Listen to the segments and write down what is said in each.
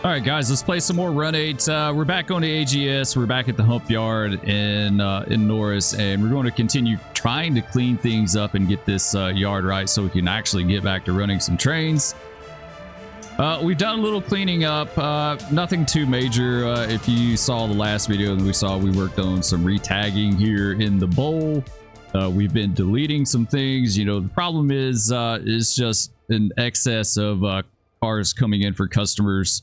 All right, guys, let's play some more Run 8. We're back on the AGS. We're back at the Hump Yard in Norris, and we're going to continue trying to clean things up and get this yard right so we can actually get back to running some trains. We've done a little cleaning up, nothing too major. If you saw the last video that we worked on some retagging here in the bowl. We've been deleting some things. You know, the problem is just an excess of cars coming in for customers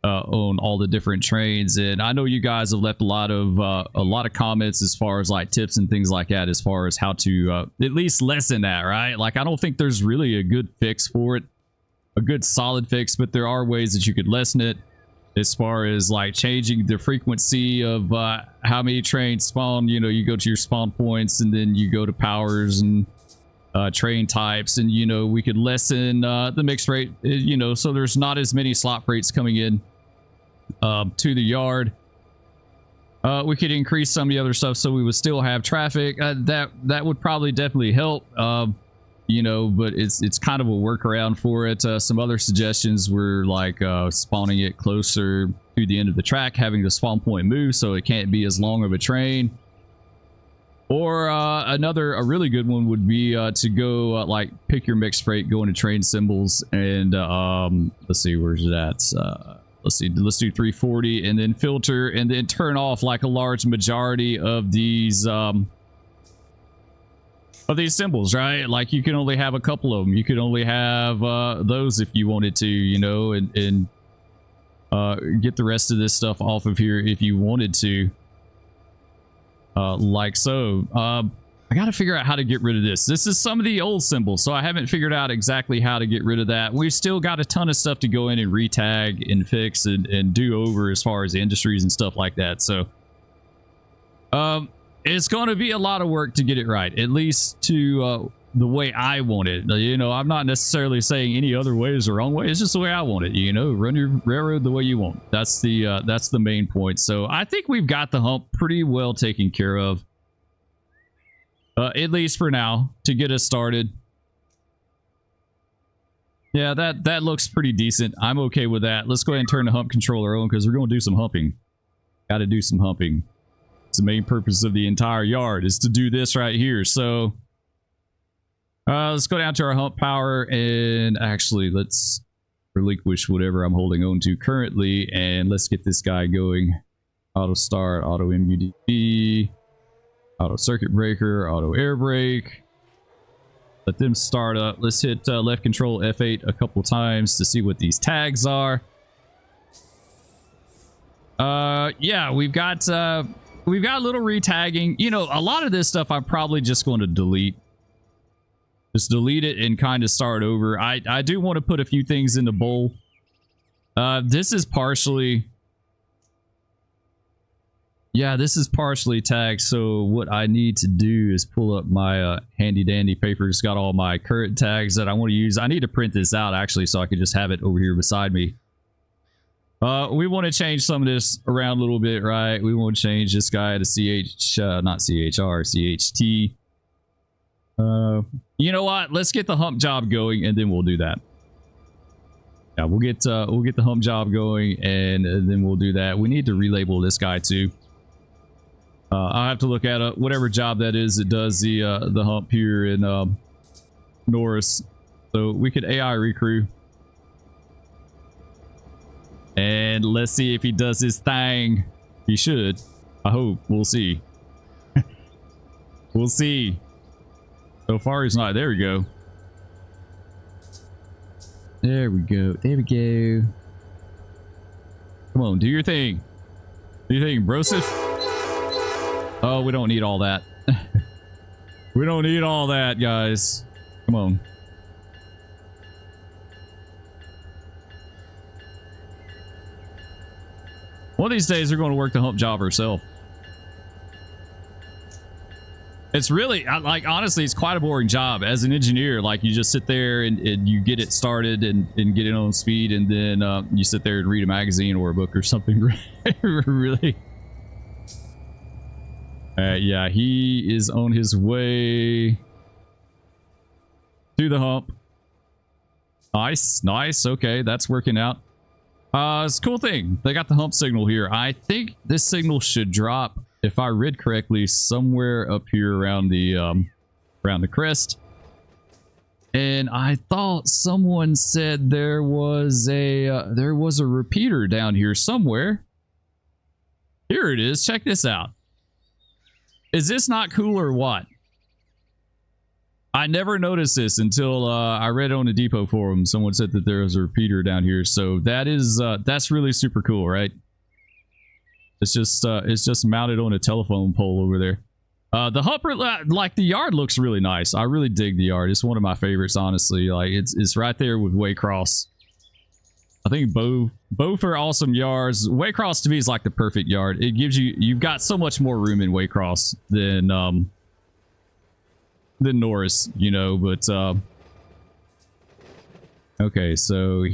on all the different trains, and I know you guys have left a lot of comments as far as like tips and things like that, as far as how to at least lessen that, right? Like, I don't think there's really a good fix for it, a good solid fix, but there are ways that you could lessen it, as far as like changing the frequency of how many trains spawn. You know, you go to your spawn points and then you go to powers and train types, and you know, we could lessen the mix rate, you know, so there's not as many slot freights coming in to the yard. We could increase some of the other stuff so we would still have traffic. That would probably definitely help, you know, but it's kind of a workaround for it. Some other suggestions were like spawning it closer to the end of the track, having the spawn point move so it can't be as long of a train. Or a really good one would be to go like pick your mixed freight, go into train symbols, and let's see, where's that? Let's do 340, and then filter, and then turn off like a large majority of these symbols, right? Like, you can only have a couple of them. You could only have those if you wanted to, you know, and get the rest of this stuff off of here if you wanted to. Like so. I gotta figure out how to get rid of this. This is some of the old symbols, so I haven't figured out exactly how to get rid of that. We've still got a ton of stuff to go in and retag and fix and do over as far as industries and stuff like that. So it's going to be a lot of work to get it right, at least to the way I want it. You know, I'm not necessarily saying any other way is the wrong way. It's just the way I want it. You know, run your railroad the way you want. That's the main point. So I think we've got the hump pretty well taken care of, at least for now, to get us started. Yeah, that looks pretty decent. I'm okay with that. Let's go ahead and turn the hump controller on, because we're going to do some humping. Got to do some humping. It's the main purpose of the entire yard, is to do this right here. So let's go down to our hump power, and actually let's relinquish whatever I'm holding on to currently, and let's get this guy going. Auto start, auto MUDP, auto circuit breaker, auto air brake. Let them start up. Let's hit left control F8 a couple times to see what these tags are. Yeah, we've got a little retagging. You know, a lot of this stuff I'm probably just going to delete. Just delete it and kind of start over. I do want to put a few things in the bowl. This is partially... Yeah, this is partially tagged, so what I need to do is pull up my handy dandy paper. It's got all my current tags that I want to use. I need to print this out, actually, so I can just have it over here beside me. We want to change some of this around a little bit, right? We want to change this guy to CH, not CHR, CHT. You know what? Let's get the hump job going, and then we'll do that. Yeah, we'll get the hump job going, and then we'll do that. We need to relabel this guy too. I'll have to look at whatever job that is that does the hump here in Norris. So we could AI recrew. And let's see if he does his thing. He should. I hope. We'll see. We'll see. So far he's not. There we go. There we go. There we go. Come on, do your thing. Do your thing, brosif. Oh, we don't need all that. We don't need all that, guys. Come on. One of these days, we're going to work the hump job ourselves. It's really, like, honestly, it's quite a boring job. As an engineer, like, you just sit there and you get it started and get it on speed, and then you sit there and read a magazine or a book or something. Really. Yeah, he is on his way to the hump. Nice, nice. Okay, that's working out. It's a cool thing. They got the hump signal here. I think this signal should drop, if I read correctly, somewhere up here around the crest. And I thought someone said there was a repeater down here somewhere. Here it is. Check this out. Is this not cool or what? I never noticed this until I read on the depot forum. Someone said that there was a repeater down here. So that is that's really super cool, right? It's just mounted on a telephone pole over there. The humper, like the yard looks really nice. I really dig the yard. It's one of my favorites, honestly. Like it's right there with Waycross. I think both are awesome yards. Waycross to me is like the perfect yard. It gives you've got so much more room in Waycross than Norris, you know. But okay, so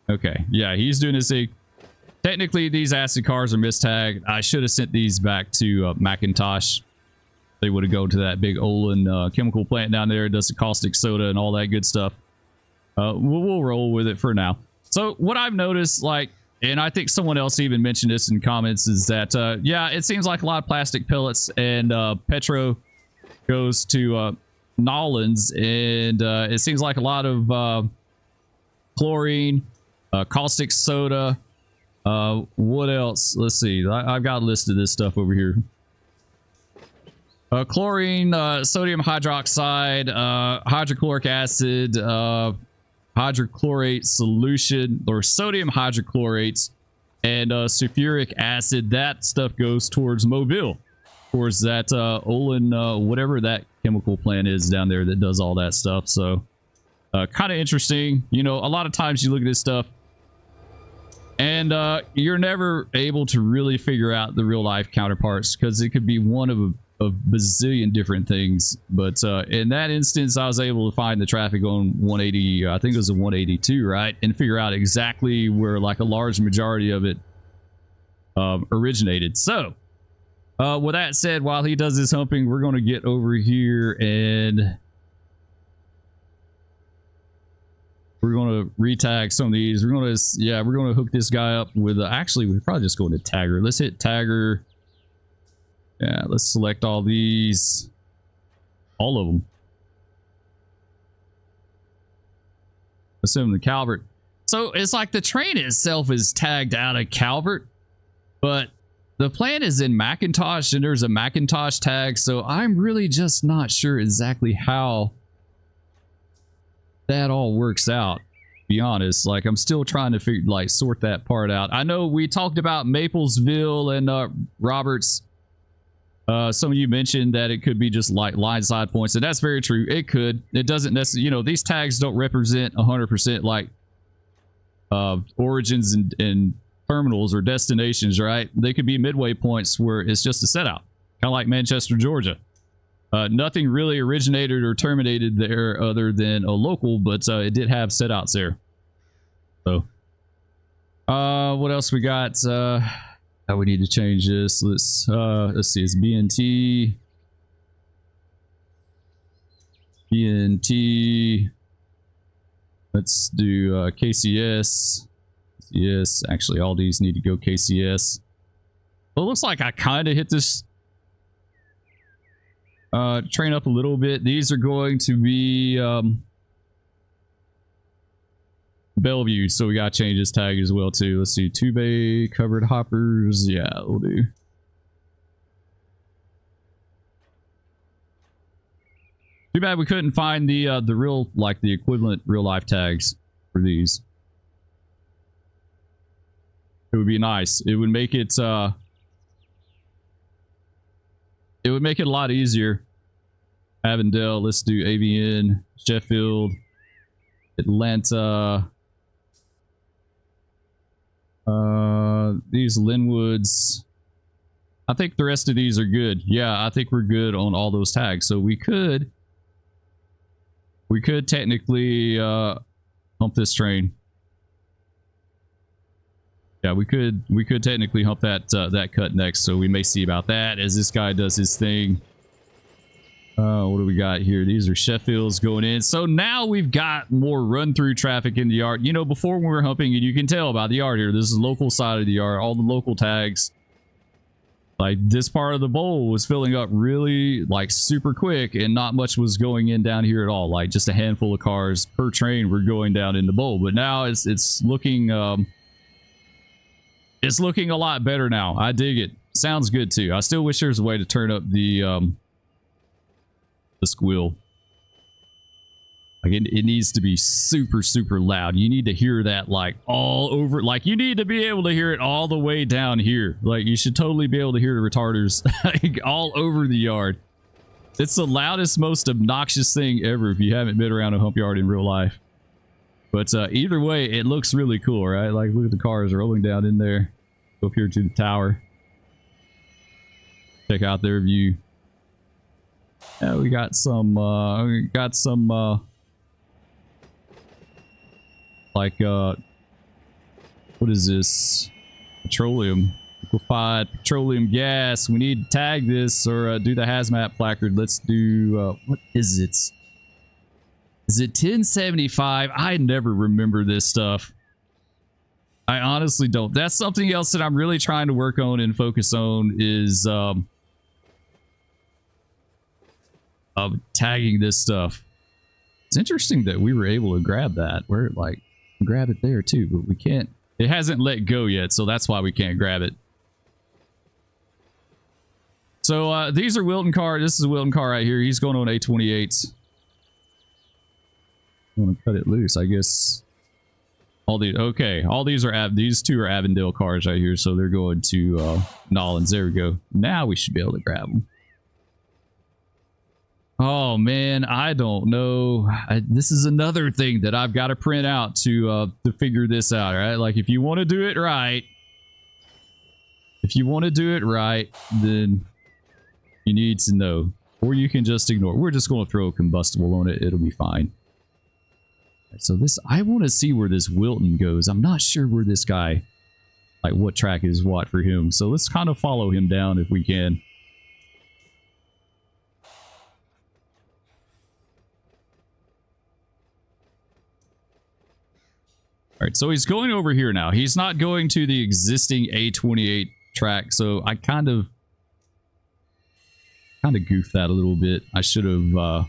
okay, yeah, he's doing his thing. Technically, these acid cars are mistagged. I should have sent these back to Macintosh. They would have gone to that big Olin chemical plant down there. It does the caustic soda and all that good stuff. We'll roll with it for now. So what I've noticed, like, and I think someone else even mentioned this in comments, is that, yeah, it seems like a lot of plastic pellets and Petro goes to Nolans, and it seems like a lot of chlorine, caustic soda. What else? Let's see. I've got a list of this stuff over here. Chlorine, sodium hydroxide, hydrochloric acid, hydrochlorate solution, or sodium hydrochlorate, and sulfuric acid. That stuff goes towards Mobile, towards that Olin, whatever that chemical plant is down there that does all that stuff. So kind of interesting. You know, a lot of times you look at this stuff and you're never able to really figure out the real life counterparts, because it could be one of a bazillion different things. But in that instance, I was able to find the traffic on 180, I think it was a 182, right, and figure out exactly where like a large majority of it originated. So with that said, while he does this humping, we're going to get over here and we're going to retag some of these. We're going to, yeah, we're going to hook this guy up with actually we're probably just going to tagger. Let's hit tagger. Yeah, let's select all these, all of them. Assume the Calvert. So it's like the train itself is tagged out of Calvert, but the plant is in Macintosh and there's a Macintosh tag. So I'm really just not sure exactly how that all works out, to be honest. Like, I'm still trying to figure, like, sort that part out. I know we talked about Maplesville and Roberts. Some of you mentioned that it could be just like line side points, and that's very true. It could. It doesn't necessarily, you know, these tags don't represent 100% like origins and terminals or destinations, right? They could be midway points where it's just a set out, kind of like Manchester, Georgia. Nothing really originated or terminated there other than a local, but it did have set outs there. So what else we got? How we need to change this? Let's see, it's BNT. Let's do KCS. Yes, actually all these need to go KCS. Well, it looks like I kind of hit this train up a little bit. These are going to be Bellevue, so we gotta change this tag as well too. Let's see, 2-bay covered hoppers. Yeah, we'll do. Too bad we couldn't find the real, like, the equivalent real life tags for these. It would be nice. It would make it a lot easier. Avondale, let's do AVN, Sheffield, Atlanta. These Linwoods. I think the rest of these are good. Yeah, I think we're good on all those tags. So we could technically hump this train. Yeah, we could technically hump that that cut next. So we may see about that as this guy does his thing. What do we got here? These are Sheffields going in. So now we've got more run-through traffic in the yard. You know, before when we were humping, and you can tell by the yard here, this is the local side of the yard, all the local tags. Like, this part of the bowl was filling up really, like, super quick, and not much was going in down here at all. Like, just a handful of cars per train were going down in the bowl. But now it's looking a lot better now. I dig it. Sounds good, too. I still wish there was a way to turn up the squeal. Like, it needs to be super, super loud. You need to hear that, like, all over. Like, you need to be able to hear it all the way down here. Like, you should totally be able to hear the retarders like, all over the yard. It's the loudest, most obnoxious thing ever if you haven't been around a hump yard in real life. But either way, it looks really cool, right? Like, look at the cars rolling down in there. Go up here to the tower. Check out their view. Yeah, we got some, like, what is this? Petroleum. Liquefied petroleum gas. We need to tag this or do the hazmat placard. Let's do, what is it? Is it 1075? I never remember this stuff. I honestly don't. That's something else that I'm really trying to work on and focus on is, tagging this stuff. It's interesting that we were able to grab that. We're like, grab it there too, but we can't. It hasn't let go yet, so that's why we can't grab it. So these are Wilton car. This is a Wilton car right here. He's going on A28s. I want to cut it loose, I guess. All these, okay. All these are these two are Avondale cars right here, so they're going to Nollins. There we go. Now we should be able to grab them. Oh man, I don't know. This is another thing that I've got to print out to figure this out, right? Like, if you want to do it right, then you need to know, or you can just ignore. We're just going to throw a combustible on it. It'll be fine. So this, I want to see where this Wilton goes. I'm not sure where this guy, like what track is what for him. So let's kind of follow him down if we can. All right, so he's going over here now. He's not going to the existing A28 track, so I kind of goofed that a little bit. I should have,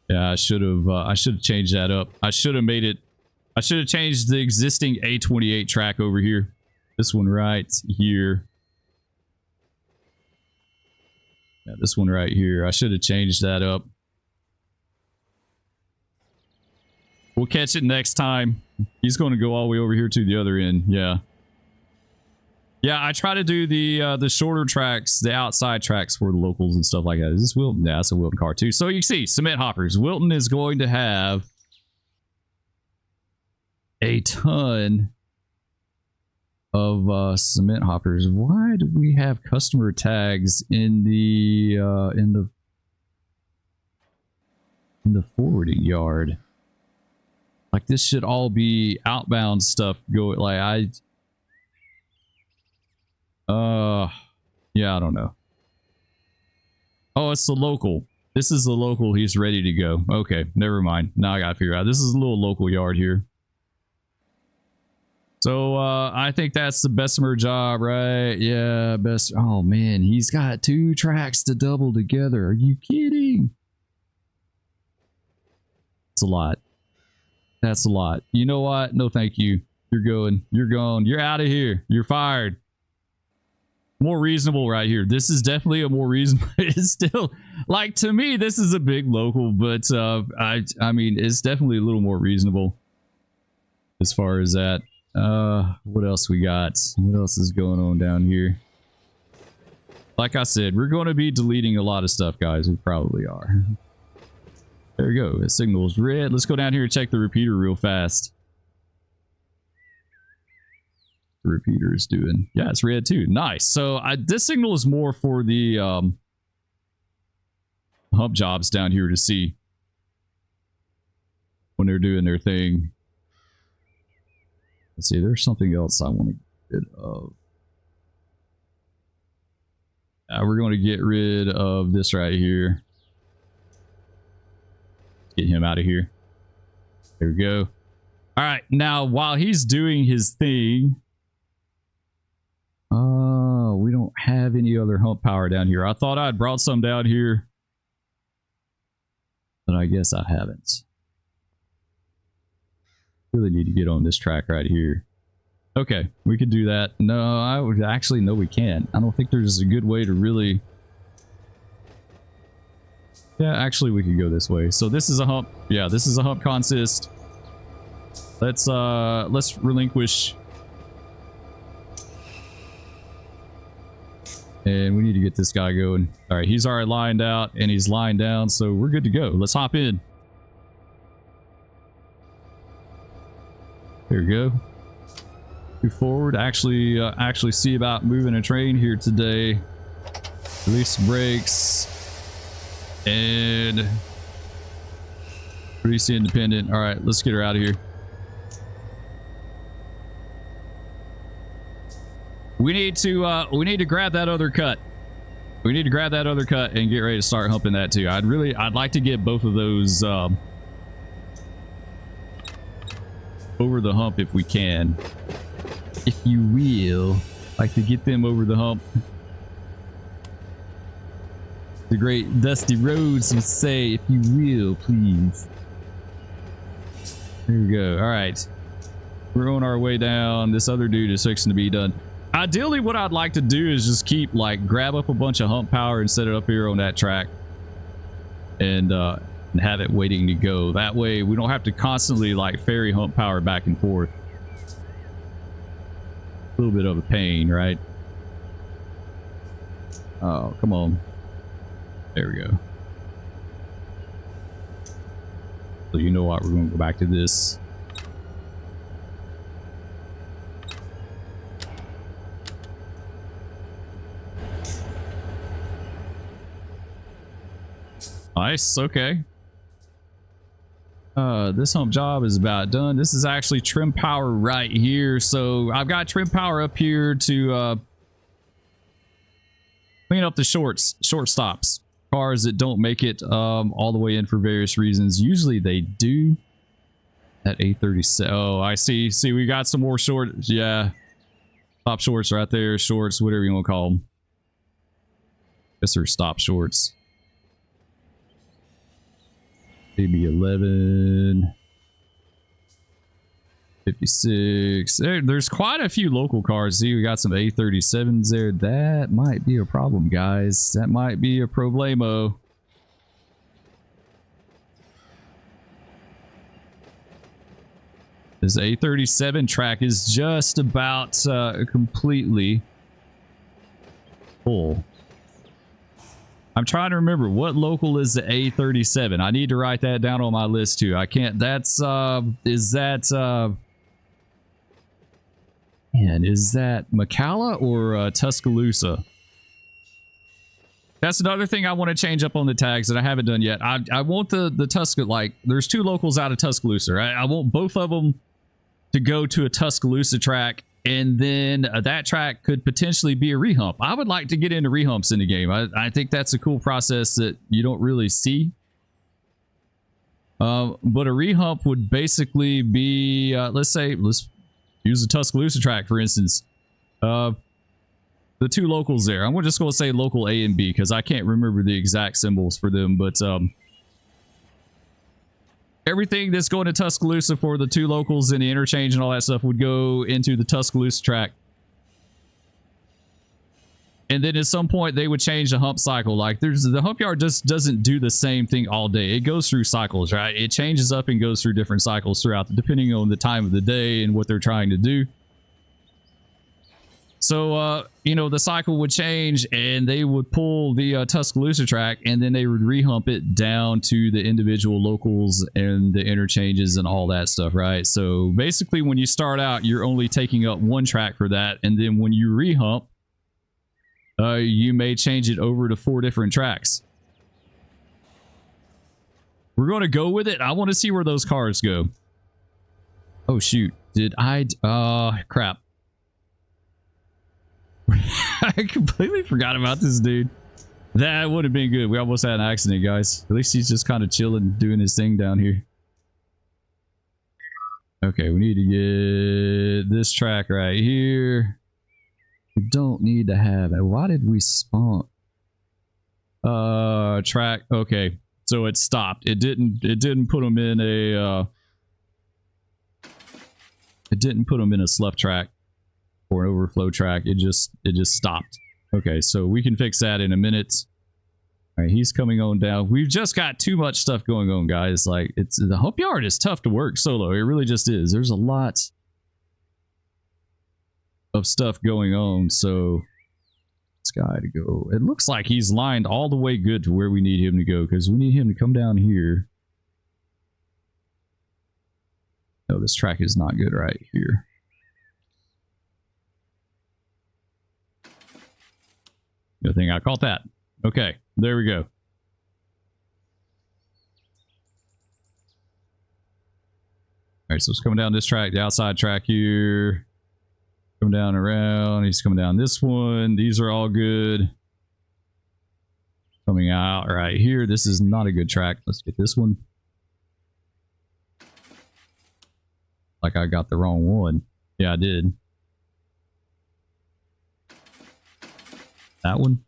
yeah, I should have changed that up. I should have changed the existing A28 track over here. This one right here. Yeah, this one right here. I should have changed that up. We'll catch it next time. He's going to go all the way over here to the other end. Yeah. Yeah, I try to do the shorter tracks, the outside tracks for the locals and stuff like that. Is this Wilton? Yeah, that's a Wilton car too. So you see, cement hoppers. Wilton is going to have a ton of cement hoppers. Why do we have customer tags in the forwarding yard? Like, this should all be outbound stuff. Yeah, I don't know. Oh, it's the local. This is the local. He's ready to go. Okay, never mind. Now I gotta figure out. This is a little local yard here. So I think that's the Bessemer job, right? Yeah, best. Oh man, he's got 2 tracks to double together. Are you kidding? It's a lot. That's a lot. You know what? No, thank you. You're going. You're gone. You're out of here. You're fired. More reasonable right here. This is definitely a more reasonable. It's still, like, to me, this is a big local, but I mean, it's definitely a little more reasonable as far as that. What else we got? What else is going on down here? Like I said, we're going to be deleting a lot of stuff, guys. We probably are. There we go. It signals red. Let's go down here and check the repeater real fast. The repeater is doing. Yeah, it's red too. Nice. So this signal is more for the hump jobs down here to see when they're doing their thing. Let's see. There's something else I want to get rid of. We're going to get rid of this right here. Get him out of here. There we go. All right, now while he's doing his thing, we don't have any other hump power down here. I thought I'd brought some down here, but I guess I haven't. Really need to get on this track right here. Okay, we could do that. No, I would actually, no, we can't. I don't think there's a good way to really. Yeah, actually, we could go this way. So this is a hump. Yeah, this is a hump consist. Let's relinquish. And we need to get this guy going. All right, he's already lined out and he's lying down, so we're good to go. Let's hop in. There we go. Move forward. Actually see about moving a train here today. Release brakes. And release the independent. All right, let's get her out of here. We need to grab that other cut. We need to grab that other cut and get ready to start humping that too. I'd like to get both of those over the hump if we can. If you will, like to get them over the hump. The great Dusty Rhodes would say, if you will, please. There we go. All right. We're on our way down. This other dude is fixing to be done. Ideally, what I'd like to do is just keep, like, grab up a bunch of hump power and set it up here on that track. And have it waiting to go. That way, we don't have to constantly, like, ferry hump power back and forth. A little bit of a pain, right? Oh, come on. There we go. So you know what? We're going to go back to this. Nice. Okay. This hump job is about done. This is actually trim power right here. So I've got trim power up here to clean up the short stops. Cars that don't make it all the way in for various reasons. Usually they do. At 837. Oh, I see. See, we got some more shorts. Yeah. Stop shorts right there. Shorts, whatever you want to call them. Guess they're stop shorts. Maybe 11. 56. There's quite a few local cars. See, we got some A37s there. That might be a problem, guys. That might be a problemo. This A37 track is just about completely full. I'm trying to remember what local is the A37. I need to write that down on my list too. I can't. That's is that man, is that McCalla or Tuscaloosa? That's another thing I want to change up on the tags that I haven't done yet. I want the Tuscaloosa, like there's two locals out of Tuscaloosa, right? I want both of them to go to a Tuscaloosa track, and then that track could potentially be a rehump. I would like to get into rehumps in the game. I think that's a cool process that you don't really see. But a rehump would basically be, let's use the Tuscaloosa track, for instance. The two locals there. I'm just going to say local A and B because I can't remember the exact symbols for them, but everything that's going to Tuscaloosa for the two locals and the interchange and all that stuff would go into the Tuscaloosa track. And then at some point they would change the hump cycle. Like the hump yard just doesn't do the same thing all day. It goes through cycles, right? It changes up and goes through different cycles throughout, depending on the time of the day and what they're trying to do. So, you know, the cycle would change and they would pull the Tuscaloosa track and then they would rehump it down to the individual locals and the interchanges and all that stuff, right? So basically when you start out, you're only taking up one track for that. And then when you rehump, you may change it over to 4 different tracks. We're going to go with it. I want to see where those cars go. Oh, shoot. Did I... crap. I completely forgot about this dude. That would have been good. We almost had an accident, guys. At least he's just kind of chilling, doing his thing down here. Okay, we need to get this track right here. We don't need to have it. Why did we spawn? Track. Okay, so it stopped. It didn't put them in a it didn't put them in a slough track or an overflow track. It just stopped. Okay, so we can fix that in a minute. All right, he's coming on down. We've just got too much stuff going on, guys. Like, it's the Hump Yard is tough to work solo. It really just is. There's a lot of stuff going on. So this guy to go. It looks like he's lined all the way good to where we need him to go, because we need him to come down here. No, this track is not good right here. Good thing I caught that. Okay, there we go. All right, so it's coming down this track, the outside track here. Coming down around. He's coming down this one. These are all good. Coming out right here. This is not a good track. Let's get this one. Like I got the wrong one. Yeah, I did. That one.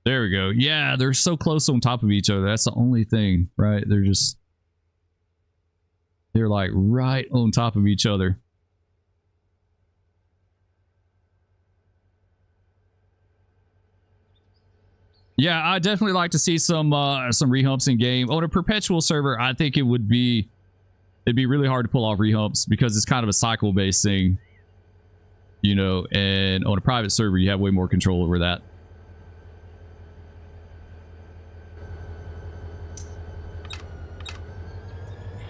There we go. Yeah, they're so close on top of each other. That's the only thing, right? They're like right on top of each other. Yeah, I definitely like to see some rehumps in game. On a perpetual server, I think it'd be really hard to pull off rehumps because it's kind of a cycle based thing, you know, and on a private server you have way more control over that.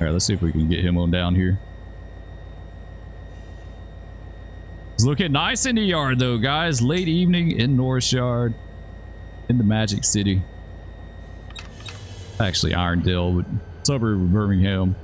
All right, let's see if we can get him on down here. It's looking nice in the yard though, guys. Late evening in Norris Yard in the Magic City. Actually Irondale, but suburb of Birmingham.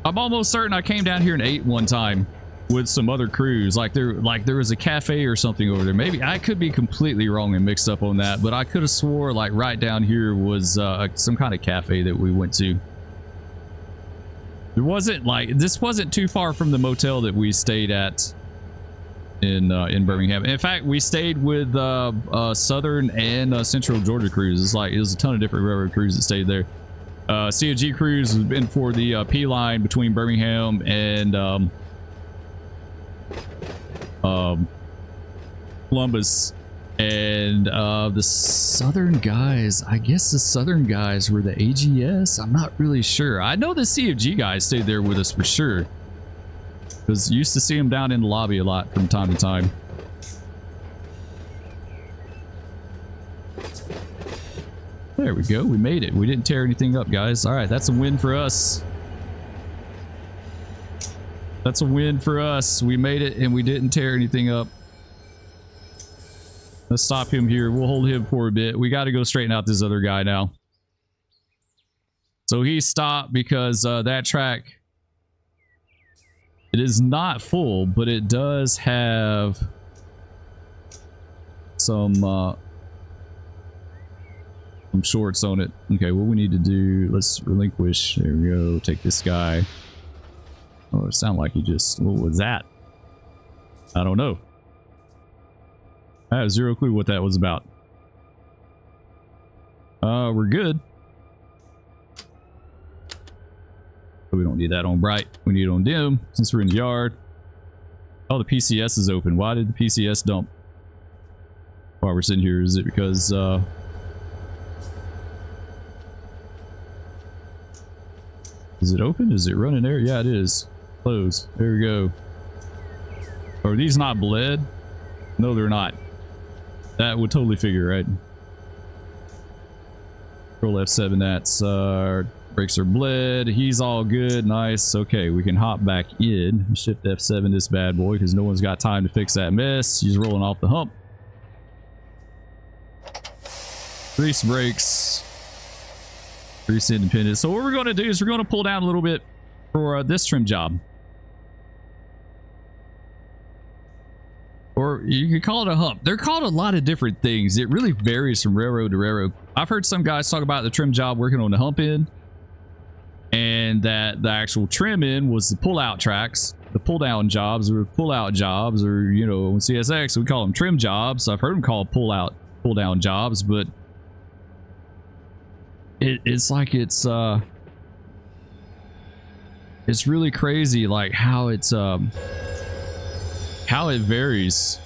I'm almost certain I came down here and ate one time with some other crews. Like there was a cafe or something over there. Maybe I could be completely wrong and mixed up on that, but I could have swore like right down here was some kind of cafe that we went to. There wasn't like, this wasn't too far from the motel that we stayed at in Birmingham. In fact, we stayed with Southern and Central Georgia crews. It's like, it was a ton of different railroad crews that stayed there. COG crews has been for the P line between Birmingham and Columbus, and the Southern guys, I guess the Southern guys were the AGS. I'm not really sure. I know the COG guys stayed there with us for sure, because used to see them down in the lobby a lot from time to time. There we go. We made it. We didn't tear anything up, guys. All right, that's a win for us. That's a win for us. We made it and we didn't tear anything up. Let's stop him here. We'll hold him for a bit. We got to go straighten out this other guy now. So he stopped because that track, it is not full, but it does have some shorts on it. Okay, what we need to do, let's relinquish. There we go. Take this guy. Oh, it sounded like he just, what was that? I don't know. I have zero clue what that was about. We're good. We don't need that on bright. We need it on dim since we're in the yard. Oh, the PCS is open. Why did the PCS dump while we're sitting here? Is it because is it open? Is it running there? Yeah, it is. Close. There we go. Are these not bled? No, they're not. That would totally figure, right? Control F7, that's brakes are bled. He's all good. Nice. Okay, we can hop back in. Shift F7 this bad boy because no one's got time to fix that mess. He's rolling off the hump. Release brakes. Grease independent. So what we're going to do is we're going to pull down a little bit for this trim job. Or you could call it a hump. They're called a lot of different things. It really varies from railroad to railroad. I've heard some guys talk about the trim job working on the hump end, and that the actual trim end was the pull-out tracks, the pull-down jobs, or pull-out jobs, or, you know, on CSX, we call them trim jobs. I've heard them called pull-down jobs, but it's like it's really crazy, like how it's how it varies.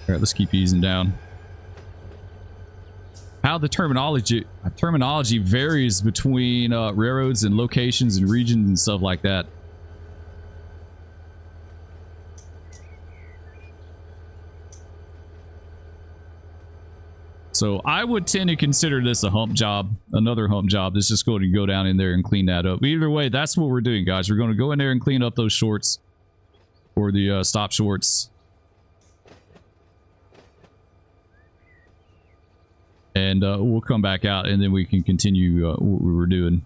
All right, let's keep easing down. How the terminology varies between railroads and locations and regions and stuff like that. So I would tend to consider this a hump job, another hump job that's just going to go down in there and clean that up. Either way, that's what we're doing, guys. We're going to go in there and clean up those shorts, or the stop shorts. And we'll come back out and then we can continue what we were doing.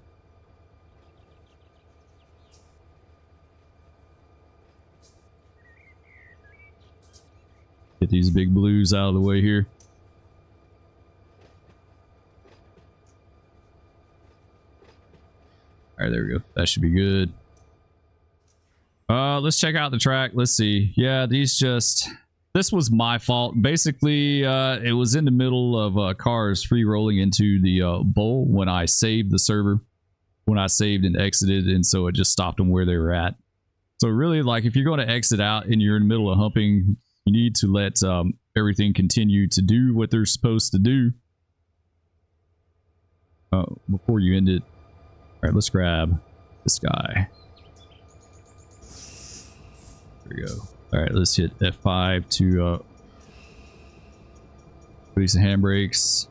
Get these big blues out of the way here. All right, there we go. That should be good. Let's check out the track. Let's see. Yeah, this was my fault. Basically, it was in the middle of cars free rolling into the bowl when I saved the server, when I saved and exited, and so it just stopped them where they were at. So really, like, if you're going to exit out and you're in the middle of humping, you need to let everything continue to do what they're supposed to do before you end it. All right, let's grab this guy. There we go. All right, let's hit F5 to release the handbrakes.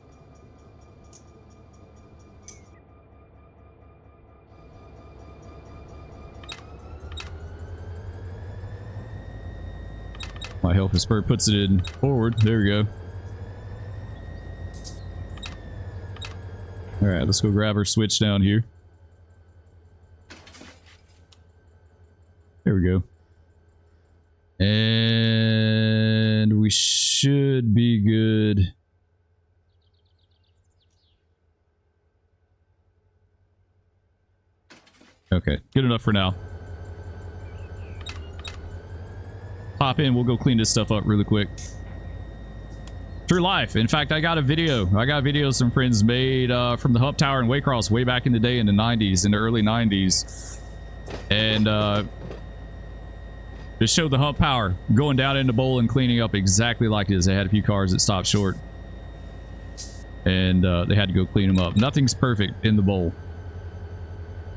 My helper Spur puts it in forward. There we go. All right, let's go grab our switch down here. There we go. And we should be good. Okay, good enough for now. Pop in, we'll go clean this stuff up really quick. True life. In fact, I got a video. I got videos some friends made from the Hump Tower in Waycross way back in the day in the 90s, in the early 90s. And just showed the hump power going down in the bowl and cleaning up exactly like this. They had a few cars that stopped short, and they had to go clean them up. Nothing's perfect in the bowl,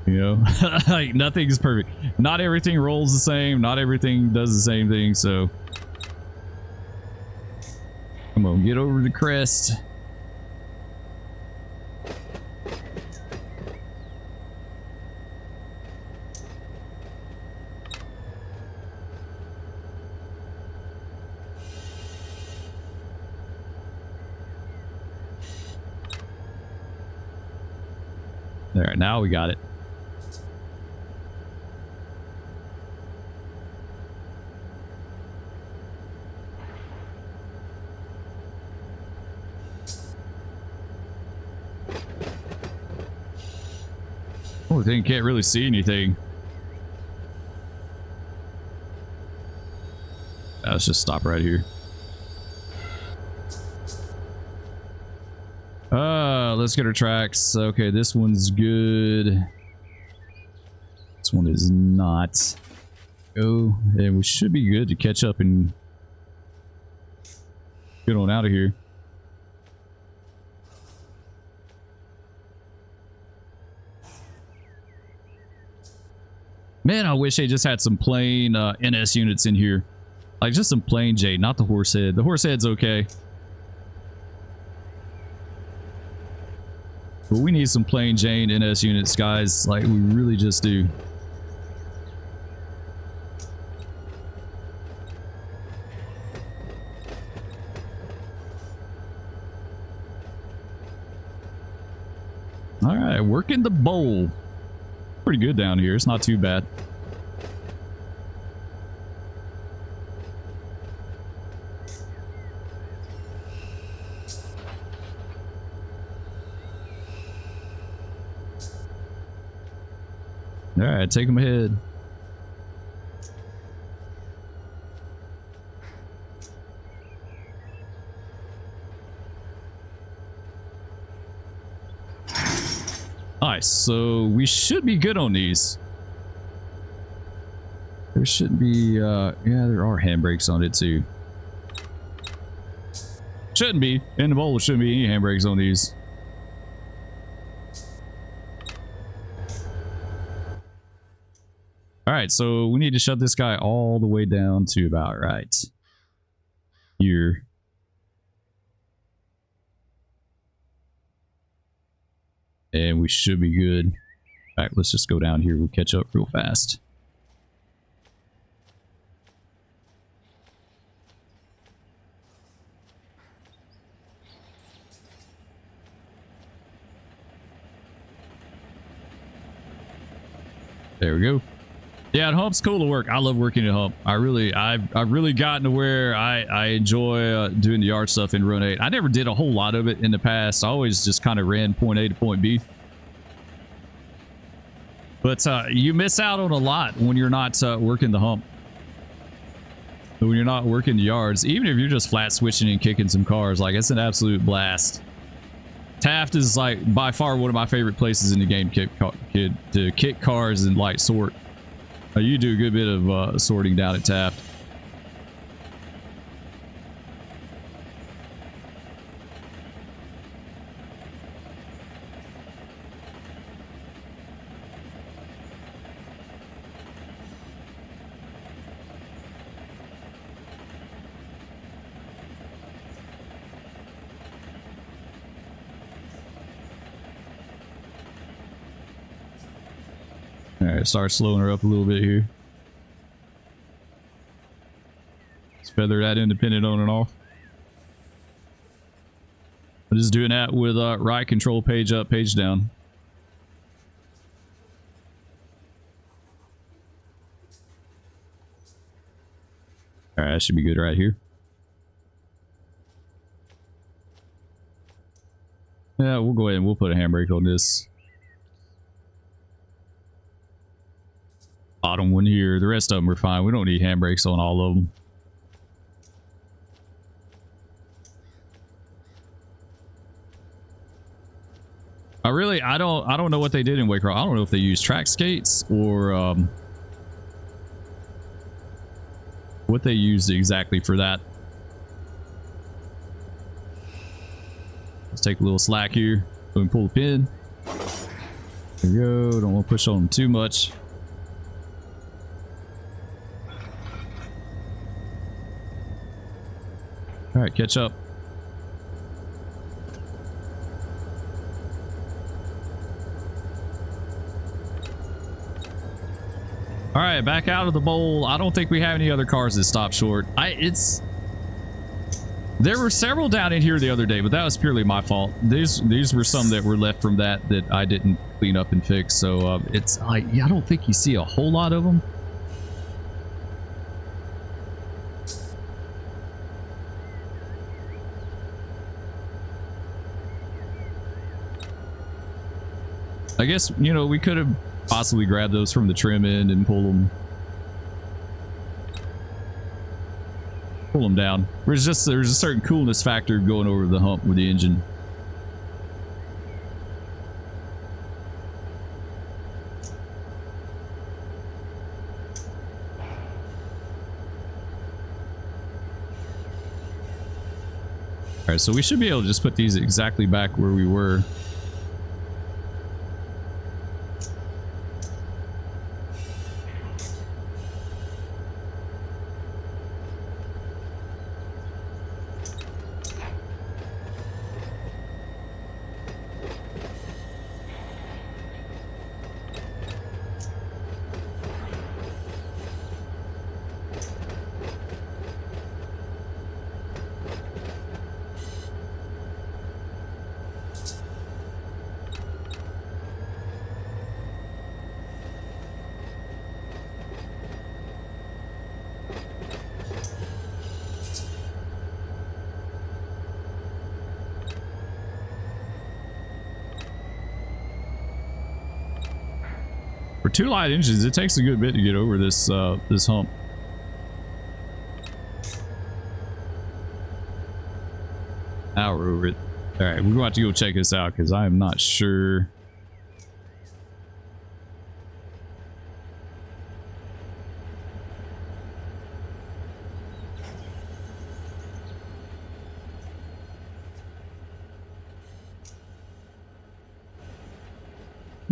you know. Like, nothing's perfect. Not everything rolls the same. Not everything does the same thing. So come on, get over the crest. There, now we got it. Oh, the thing can't really see anything. Let's just stop right here. Let's get our tracks. Okay, this one's good. This one is not. Oh, and we should be good to catch up and get on out of here. Man, I wish they just had some plain NS units in here. Like, just some plain J, not the horse head. The horse head's okay. But we need some plain Jane NS units, guys. Like, we really just do. All right, working the bowl. Pretty good down here. It's not too bad. All right, take them ahead. Nice. So we should be good on these. There shouldn't be, yeah, there are handbrakes on it too. Shouldn't be. In the bowl, shouldn't be any handbrakes on these. All right, so we need to shut this guy all the way down to about right here. And we should be good. In fact, let's just go down here. We'll catch up real fast. There we go. Yeah, and Hump's cool to work. I love working at Hump. I've really gotten to where I enjoy doing the yard stuff in Run 8. I never did a whole lot of it in the past. I always just kind of ran point A to point B. But you miss out on a lot when you're not working the Hump. When you're not working the yards, even if you're just flat switching and kicking some cars, like it's an absolute blast. Taft is like by far one of my favorite places in the game to kick cars and like sort. You do a good bit of sorting down at Taft. All right, start slowing her up a little bit here. Let's feather that independent on and off. I'm just doing that with right control, page up, page down. All right, that should be good right here. Yeah, we'll go ahead and we'll put a handbrake on this. Bottom one here. The rest of them are fine. We don't need handbrakes on all of them. I don't know what they did in Waycross. I don't know if they used track skates or what they used exactly for that. Let's take a little slack here. Go and pull the pin. There we go. Don't want to push on them too much. All right, catch up. All right, back out of the bowl. I don't think we have any other cars that stop short. There were several down in here the other day, but that was purely my fault. These were some that were left from that I didn't clean up and fix. So it's like, yeah, I don't think you see a whole lot of them. I guess, you know, we could have possibly grabbed those from the trim end and pull them down. There's a certain coolness factor going over the hump with the engine. All right, so we should be able to just put these exactly back where we were. For 2 light engines, it takes a good bit to get over this this hump. Now we're over it. All right, we're going to have to go check this out because I am not sure.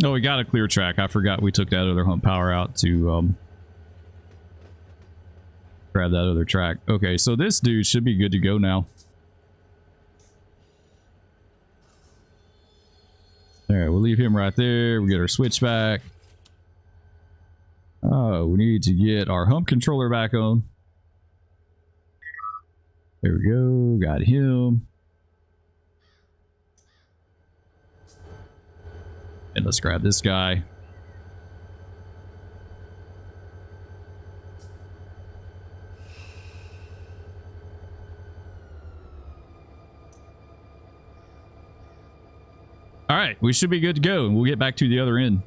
No, we got a clear track. I forgot we took that other hump power out to grab that other track. Okay, so this dude should be good to go now. All right, we'll leave him right there. We get our switch back. Oh, we need to get our hump controller back on. There we go. Got him. And let's grab this guy. All right, we should be good to go, and we'll get back to the other end.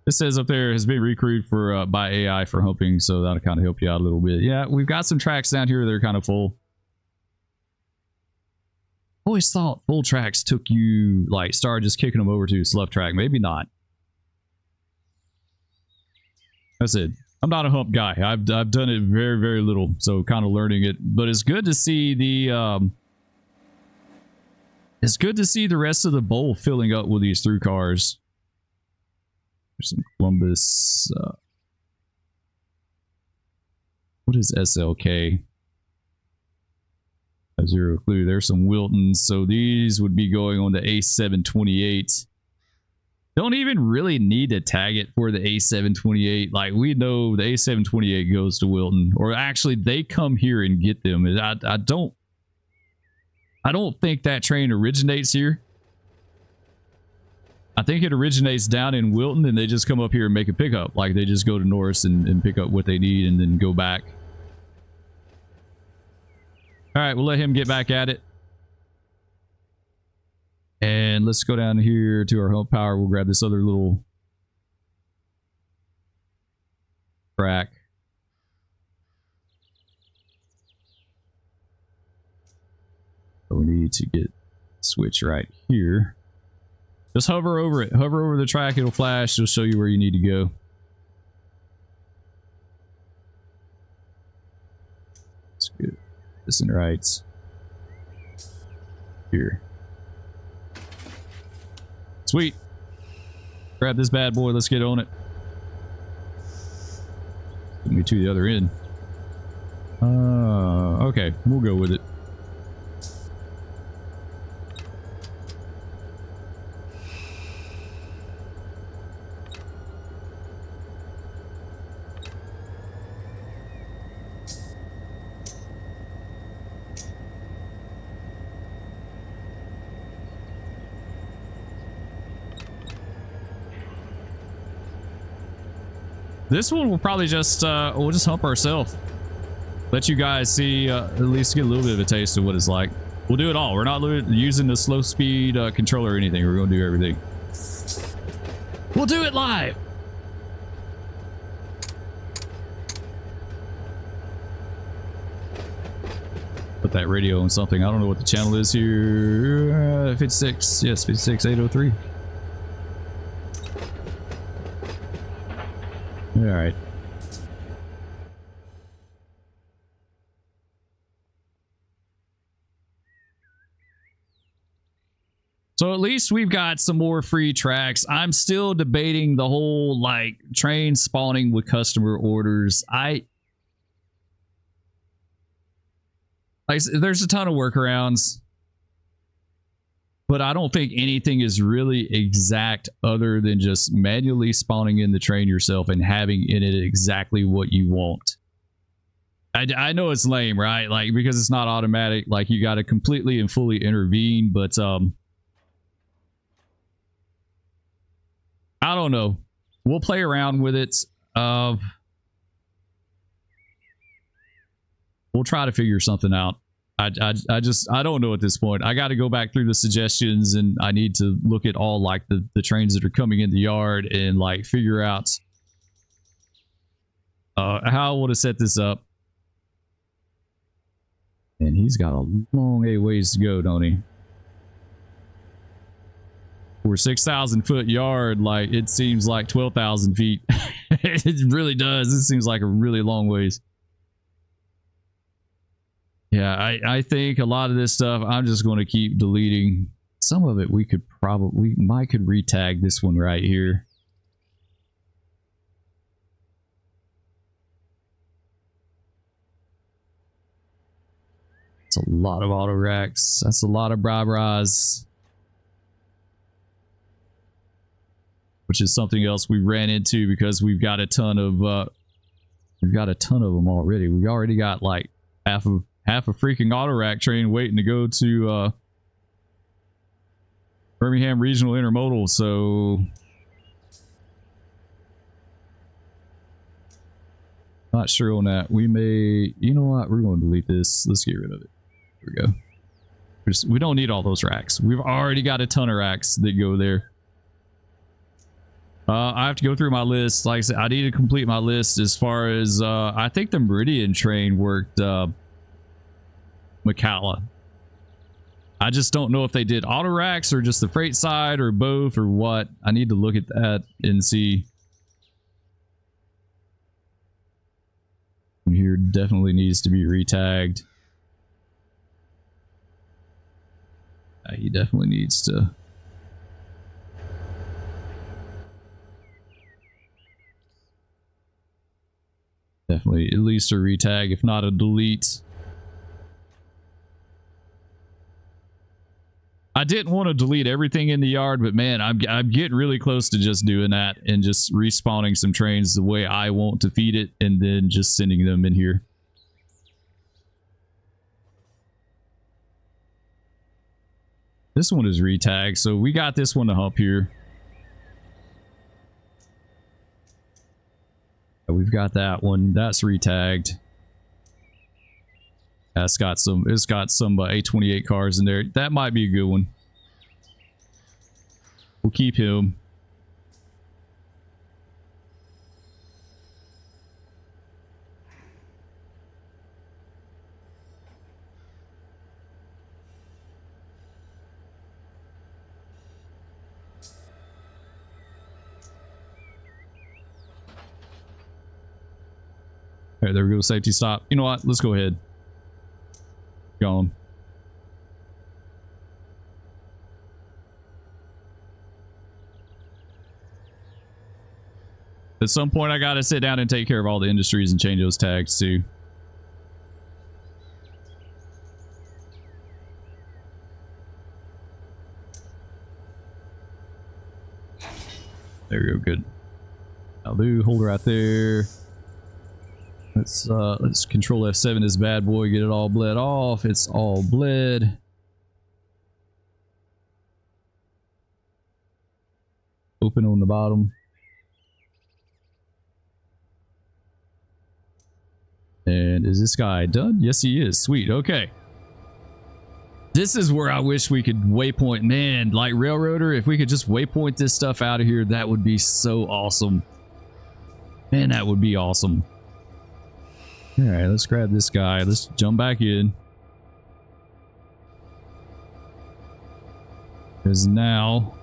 This says up there has been recruited for by AI for humping, so that'll kind of help you out a little bit. Yeah, we've got some tracks down here that are kind of full. Always thought full tracks took you, like, started just kicking them over to a slough track. Maybe not. That's it. I'm not a hump guy. I've done it very, very little, so kind of learning it. But it's good to see the rest of the bowl filling up with these through cars. There's some Columbus. What is SLK? I have zero clue. There's some Wiltons. So these would be going on the A728. Don't even really need to tag it for the A728. Like, we know the A728 goes to Wilton. Or actually, they come here and get them. I don't think that train originates here. I think it originates down in Wilton, and they just come up here and make a pickup. Like, they just go to Norris and pick up what they need and then go back. All right, we'll let him get back at it. And let's go down here to our hump power. We'll grab this other little track. So we need to get switch right here. Just hover over it. Hover over the track. It'll flash. It'll show you where you need to go. That's good. This and right here. Sweet. Grab this bad boy. Let's get on it. Get me to the other end. Okay. We'll go with it. This one will probably just, we'll just hump ourselves. Let you guys see, at least get a little bit of a taste of what it's like. We'll do it all. We're not using the slow speed controller or anything. We're going to do everything. We'll do it live. Put that radio on something. I don't know what the channel is here. 56. Yes, 56803. All right. So at least we've got some more free tracks. I'm still debating the whole, like, train spawning with customer orders. There's a ton of workarounds, but I don't think anything is really exact other than just manually spawning in the train yourself and having in it exactly what you want. I know it's lame, right? Like, because it's not automatic, like, you got to completely and fully intervene, but I don't know. We'll play around with it. We'll try to figure something out. I don't know at this point. I got to go back through the suggestions, and I need to look at all like the trains that are coming in the yard and like figure out how I want to set this up. And he's got a long ways to go, don't he? For a 6,000 foot yard, like it seems like 12,000 feet. It really does. It seems like a really long ways. Yeah, I think a lot of this stuff I'm just going to keep deleting. Some of it we might could retag this one right here. That's a lot of auto racks. That's a lot of bras, which is something else we ran into because we've got a ton of them already. We've already got like half a freaking auto rack train waiting to go to Birmingham Regional Intermodal. So not sure on that. We may, you know what? We're going to delete this. Let's get rid of it. Here we go. We don't need all those racks. We've already got a ton of racks that go there. I have to go through my list. Like I said, I need to complete my list as far as I think the Meridian train worked McCalla. I just don't know if they did auto racks or just the freight side or both or what. I need to look at that and see. Here definitely needs to be retagged. He definitely needs to. Definitely at least a retag, if not a delete. I didn't want to delete everything in the yard, but man, I'm getting really close to just doing that and just respawning some trains the way I want to feed it and then just sending them in here. This one is retagged, so we got this one to hump here. We've got that one. That's retagged. It's got some A28 cars in there. That might be a good one. We'll keep him. All right, there we go. Safety stop. You know what? Let's go ahead. Gone. At some point, I gotta sit down and take care of all the industries and change those tags too. There we go. Good. I'll do. Hold right there. Let's control F7 this bad boy, get it all bled off. It's all bled. Open on the bottom. And is this guy done? Yes, he is. Sweet. Okay. This is where I wish we could waypoint. Man, like Railroader, if we could just waypoint this stuff out of here, that would be so awesome. Man, that would be awesome. All right, let's grab this guy. Let's jump back in. Because now...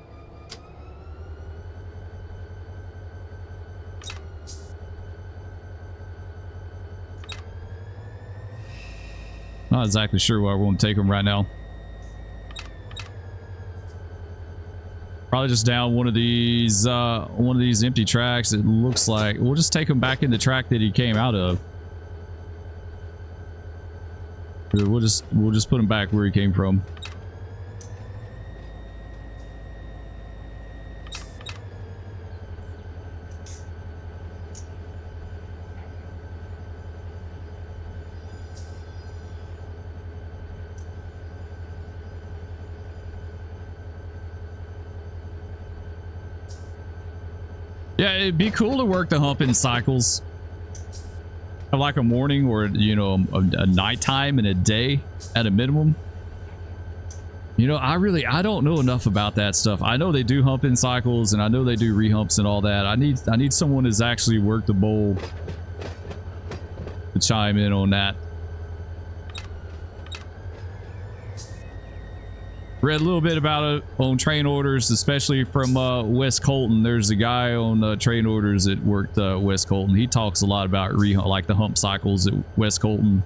Not exactly sure where we want to take them right now. Probably just down one of these empty tracks. It looks like we'll just take him back in the track that he came out of. We'll just put him back where he came from. Yeah, it'd be cool to work the hump in cycles. have like a morning or, you know, a nighttime and a day at a minimum. You know, I don't know enough about that stuff. I know they do humping cycles and I know they do rehumps and all that. I need someone who's actually worked the bowl to chime in on that. Read a little bit about it on train orders, especially from West Colton. There's a guy on train orders that worked West Colton. He talks a lot about like the hump cycles at West Colton.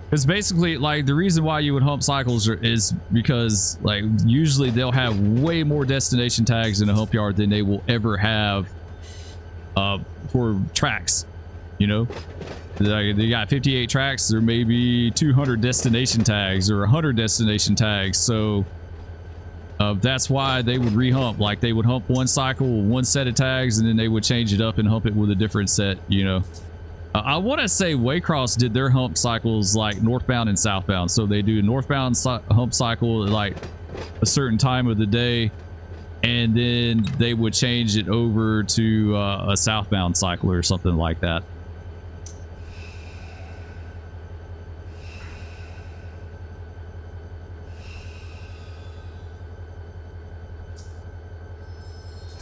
It's basically like the reason why you would hump cycles is because like usually they'll have way more destination tags in a hump yard than they will ever have for tracks. You know, they got 58 tracks. There may be 200 destination tags or 100 destination tags. So that's why they would rehump. Like they would hump one cycle, one set of tags, and then they would change it up and hump it with a different set. You know. I want to say Waycross did their hump cycles like northbound and southbound. So they do a northbound hump cycle at like a certain time of the day, and then they would change it over to a southbound cycle or something like that.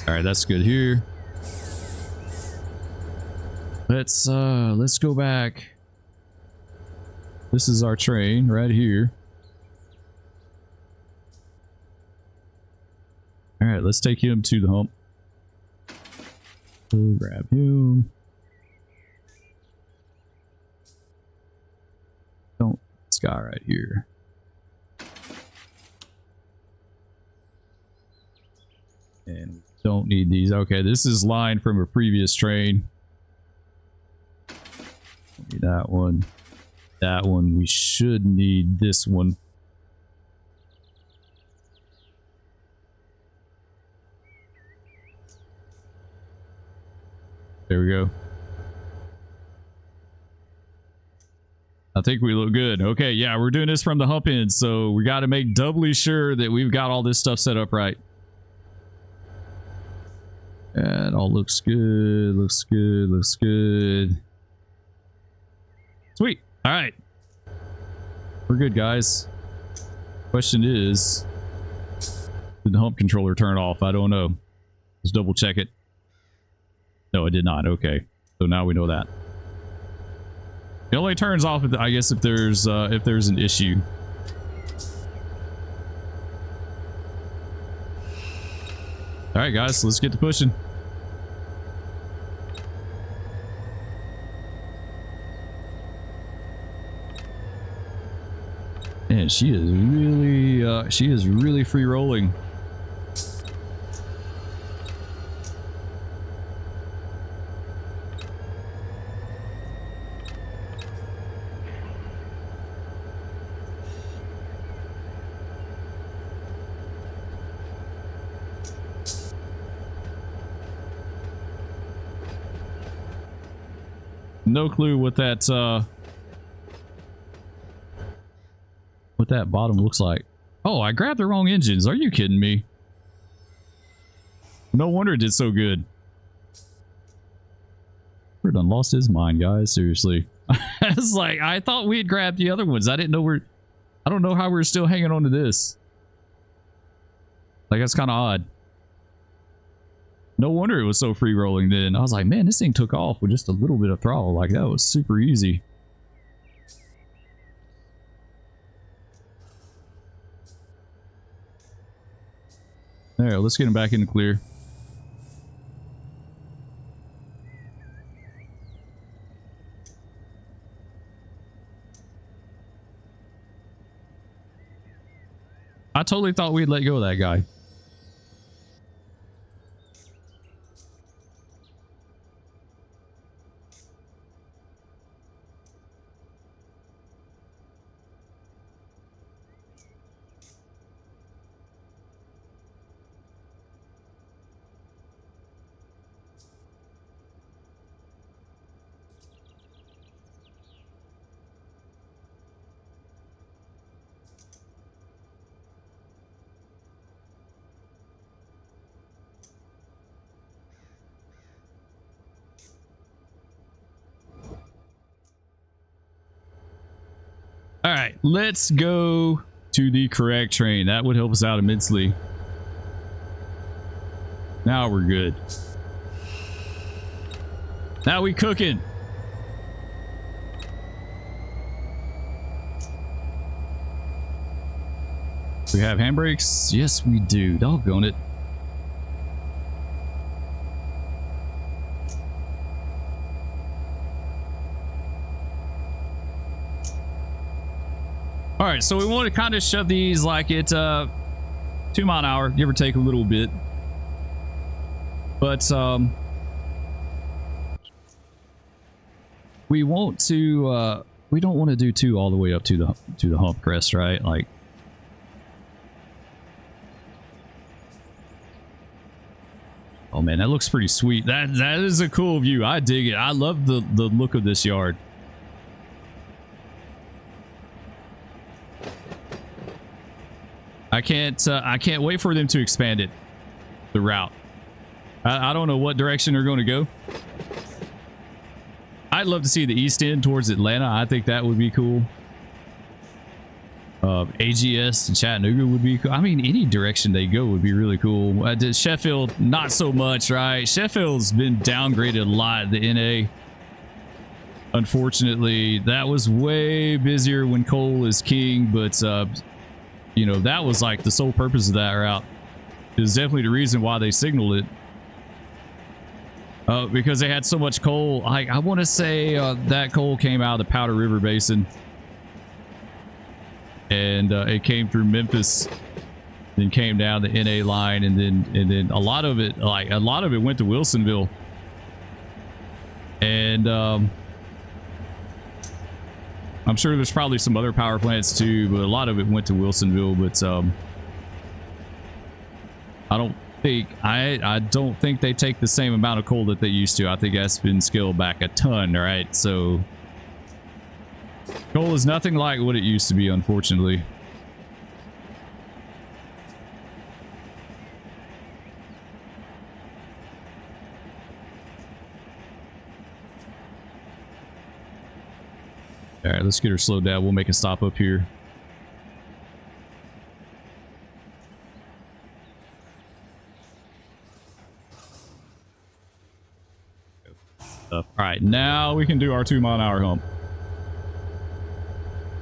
All right, that's good here. Let's go back. This is our train right here. All right, let's take him to the hump. Go grab him. Don't this guy right here. And we don't need these. Okay, this is line from a previous train. That one. That one. We should need this one. There we go. I think we look good. Okay, yeah, we're doing this from the hump end, so we got to make doubly sure that we've got all this stuff set up right. And all looks good, looks good, looks good. Sweet. All right. We're good, guys. Question is, did the hump controller turn off? I don't know. Let's double check it. No, it did not. Okay. So now we know that. It only turns off, I guess, if there's an issue. All right, guys, let's get to pushing. Man, she is really free rolling. No clue what that bottom looks like. Oh, I grabbed the wrong engines. Are you kidding me? No wonder it did so good. We're done lost his mind, guys. Seriously. It's like, I thought we had grabbed the other ones. I didn't know I don't know how we're still hanging on to this. Like, that's kind of odd. No wonder it was so free rolling then. I was like, man, this thing took off with just a little bit of throttle. Like, that was super easy. There, let's get him back in the clear. I totally thought we'd let go of that guy. All right, let's go to the correct train. That would help us out immensely. Now we're good. Now we cooking. We have handbrakes? Yes, we do. Doggone it. All right, so we want to kind of shove these like at 2 mile an hour, give or take a little bit. But we want to we don't want to do 2 all the way up to the hump crest, right? Like, oh man, that looks pretty sweet. That is a cool view. I dig it. I love the look of this yard. I can't wait for them to expand it, the route. I don't know what direction they're going to go. I'd love to see the east end towards Atlanta. I think that would be cool. AGS and Chattanooga would be cool. I mean, any direction they go would be really cool. Sheffield, not so much, right? Sheffield's been downgraded a lot, the NA. Unfortunately, that was way busier when coal is king, but you know, that was like the sole purpose of that route. It was definitely the reason why they signaled it. Because they had so much coal. I want to say that coal came out of the Powder River Basin. And it came through Memphis, then came down the NA line, and then a lot of it, went to Wilsonville. And I'm sure there's probably some other power plants too, but a lot of it went to Wilsonville. But I don't think they take the same amount of coal that they used to. I think that's been scaled back a ton, right? So coal is nothing like what it used to be, unfortunately. All right, let's get her slowed down. We'll make a stop up here. All right, now we can do our 2 mile an hour hump.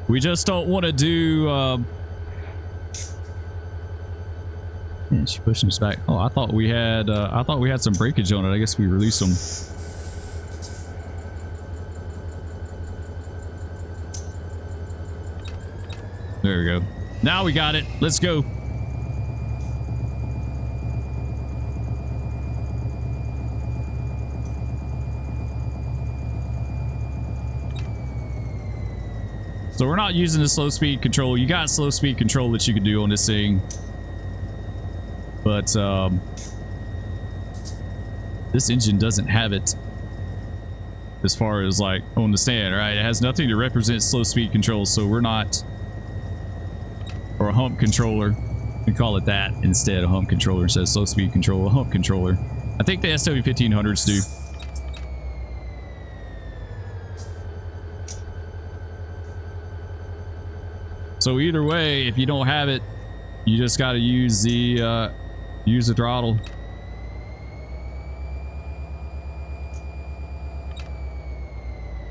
We just don't want to do man, she pushing us back. Oh, I thought we had some breakage on it. I guess we released them. There we go. Now we got it. Let's go. So we're not using the slow speed control. You got slow speed control that you can do on this thing. But this engine doesn't have it as far as like on the stand, right? It has nothing to represent slow speed control, so we're not, or a hump controller. We call it that instead. A hump controller instead of slow speed control. A hump controller. I think the SW1500s do. So either way, if you don't have it, you just got to use the throttle.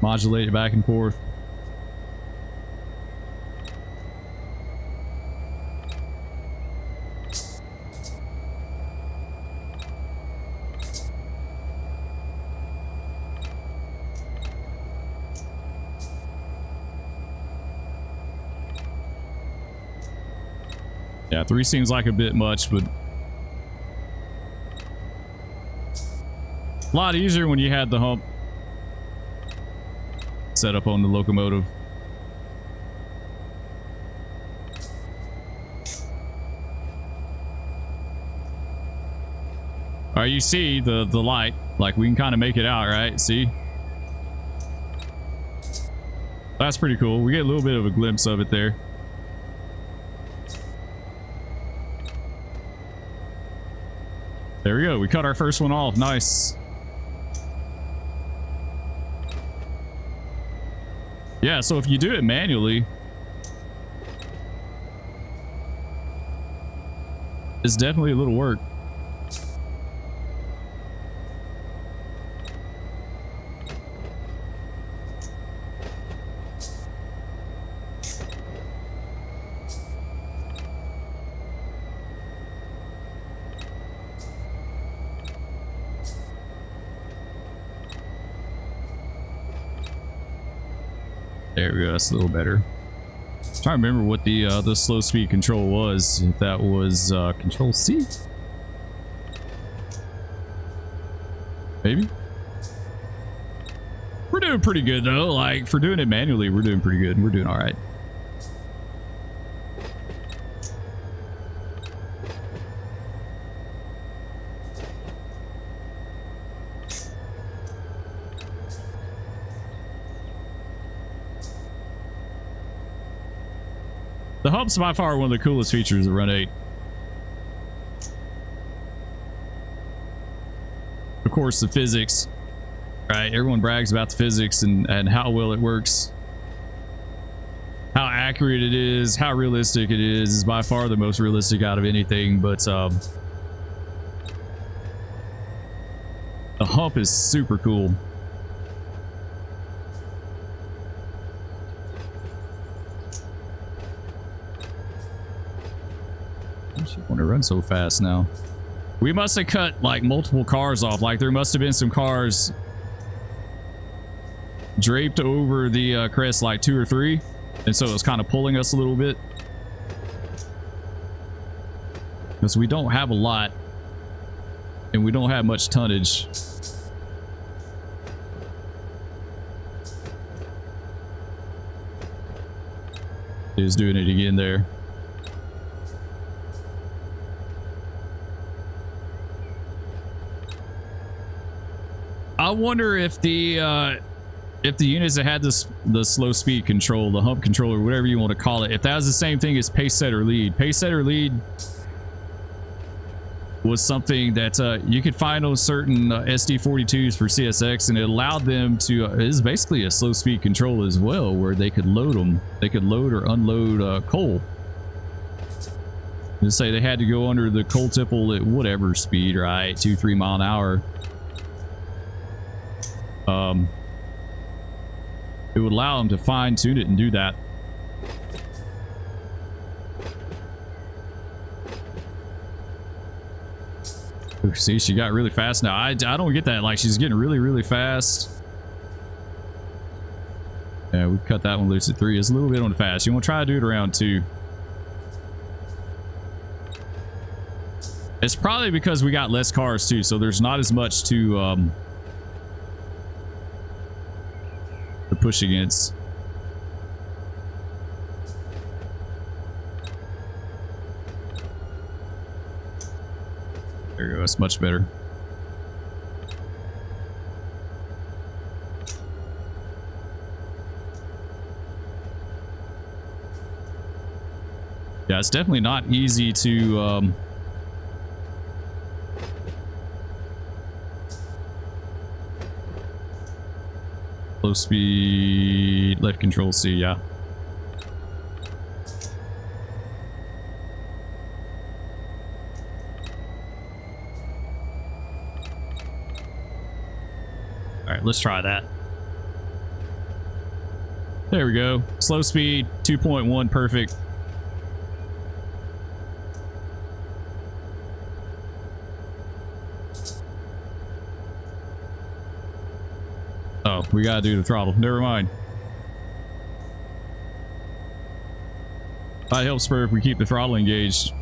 Modulate it back and forth. Yeah, 3 seems like a bit much, but a lot easier when you had the hump set up on the locomotive. All right, you see the light, like we can kind of make it out, right? See? That's pretty cool. We get a little bit of a glimpse of it there. There we go. We cut our first one off. Nice. Yeah, so if you do it manually, It's definitely a little work. There we go. That's a little better. I'm trying to remember what the slow speed control was. If that was Control C, maybe. We're doing pretty good though. Like for doing it manually, we're doing pretty good. We're doing all right. The Hump's by far one of the coolest features of Run 8. Of course, the physics, right? Everyone brags about the physics and how well it works. How accurate it is, how realistic it is. It's by far the most realistic out of anything, but the Hump is super cool. I want to run so fast now. We must have cut like multiple cars off. Like there must have been some cars draped over the crest, like 2 or 3, and so it was kind of pulling us a little bit because we don't have a lot and we don't have much tonnage. He's doing it again there. I wonder if the units that had the slow speed control, the hump controller, whatever you want to call it, if that was the same thing as pace setter lead. Pace setter lead was something that you could find on certain SD42s for CSX, and it allowed them to, it is basically a slow speed control as well, where they could load them. They could load or unload coal. Just say they had to go under the coal tipple at whatever speed, right? 2-3 mile an hour. It would allow them to fine tune it and do that. Ooh, see, she got really fast now. I don't get that. Like, she's getting really, really fast. Yeah, we cut that one loose at 3. It's a little bit on the fast. You want to try to do it around 2. It's probably because we got less cars too, so there's not as much to push against. There you go. That's much better. Yeah, it's definitely not easy to low speed, left control C, yeah. All right, let's try that. There we go. Slow speed, 2.1, perfect. Oh, we gotta do the throttle. Never mind. Might help Spur if we keep the throttle engaged.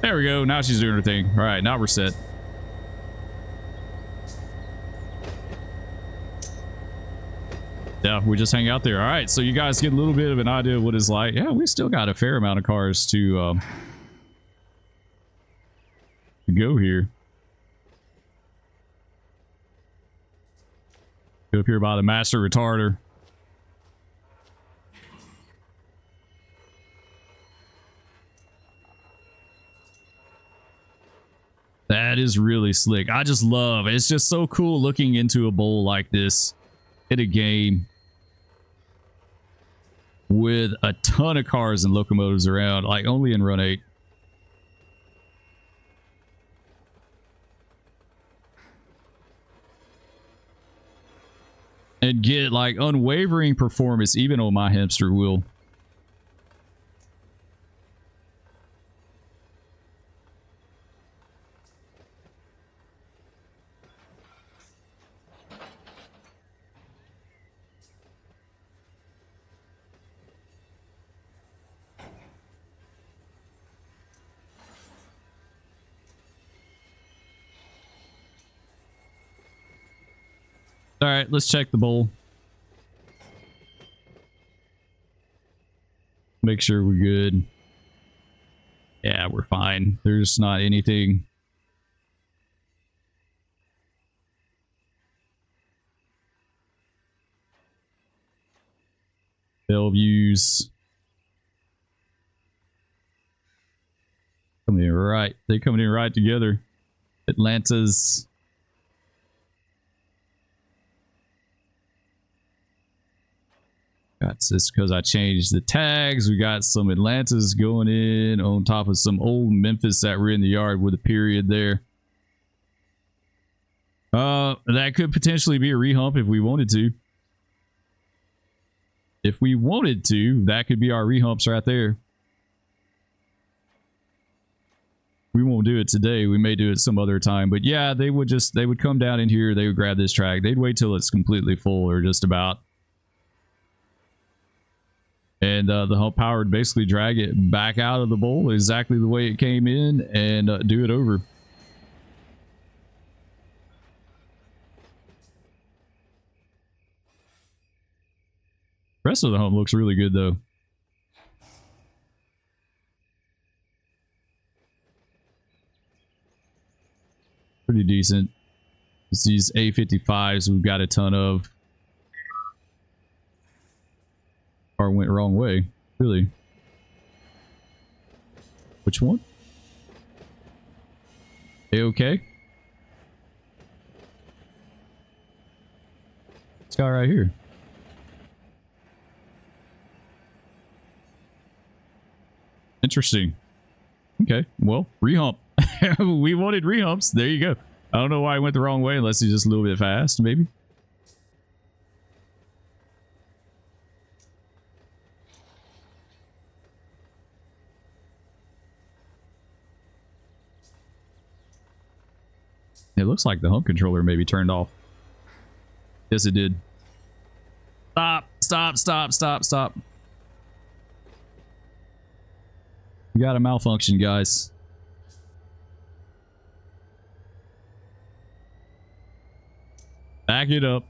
There we go. Now she's doing her thing. All right, now we're set. Yeah, we just hang out there. All right, so you guys get a little bit of an idea of what it's like. Yeah, we still got a fair amount of cars to go here. Go up here by the master retarder. that is really slick. I just love it. It's just so cool looking into a bowl like this in a game with a ton of cars and locomotives around, like only in Run 8. And get like unwavering performance even on my hamster wheel. All right, let's check the bowl. Make sure we're good. Yeah, we're fine. There's not anything. Bellevue's coming in right. They're coming in right together. Atlanta's. Got this because I changed the tags. We got some Atlantas going in on top of some old Memphis that were in the yard with a period there. That could potentially be a rehump if we wanted to. If we wanted to, that could be our rehumps right there. We won't do it today. We may do it some other time. But yeah, they would come down in here. They would grab this track. They'd wait till it's completely full or just about. And the hump power would basically drag it back out of the bowl exactly the way it came in and do it over. The rest of the hump looks really good though. Pretty decent. It's these A55s we've got a ton of. Car went wrong way. Really? Which one? A-okay? This guy right here. Interesting. Okay, well, rehump. We wanted rehumps. There you go. I don't know why I went the wrong way unless he's just a little bit fast, maybe. It looks like the hump controller maybe turned off. Yes, it did. Stop, stop, stop, stop, stop. We got a malfunction, guys. Back it up.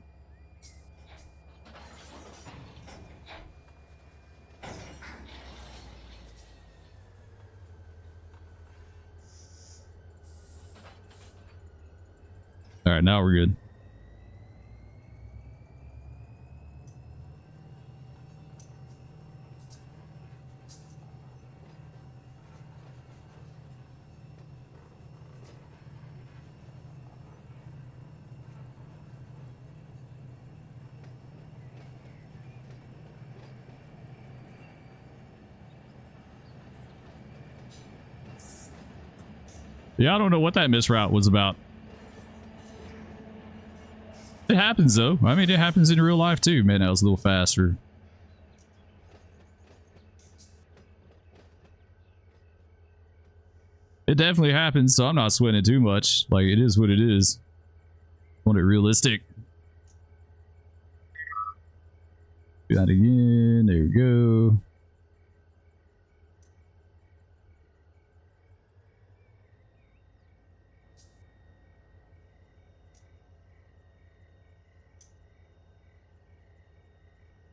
All right, now we're good. Yeah, I don't know what that misroute was about. It happens though. I mean, it happens in real life too. Man, that was a little faster. It definitely happens, so I'm not sweating too much. Like, it is what it is. I want it realistic. Do that again. There we go.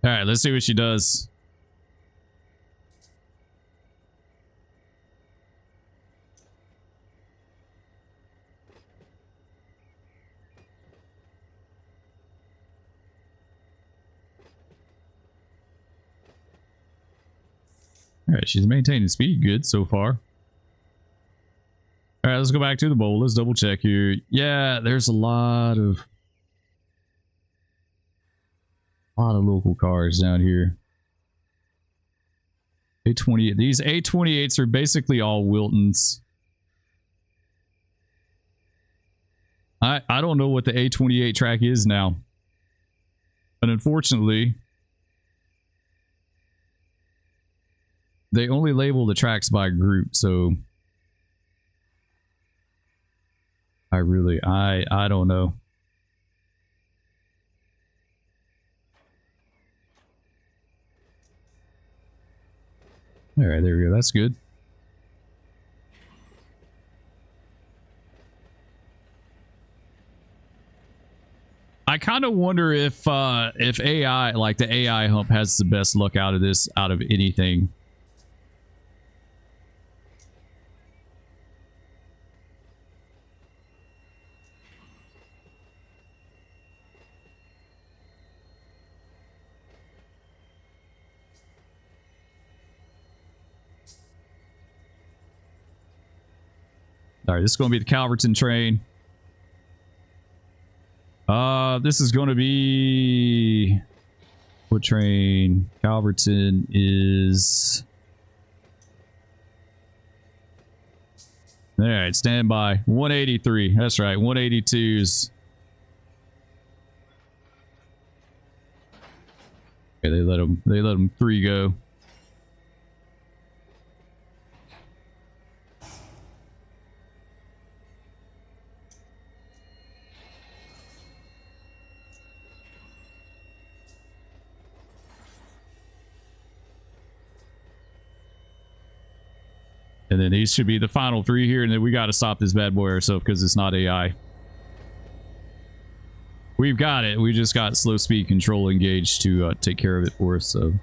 All right, let's see what she does. All right, she's maintaining speed good so far. All right, let's go back to the bowl. Let's double check here. Yeah, there's a lot of local cars down here. A28. These A28s are basically all Wiltons. I don't know what the A28 track is now. But unfortunately, they only label the tracks by group, so I don't know. All right, there we go. That's good. I kind of wonder if AI, like the AI hump, has the best luck out of this, out of anything. All right, this is going to be the Calverton train. This is going to be... What train? Calverton is... All right, stand by. 183. That's right, 182s. Okay, they let them 3 go. And then these should be the final 3 here, and then we got to stop this bad boy ourselves because it's not AI. We've got it. We just got slow speed control engaged to take care of it for us. So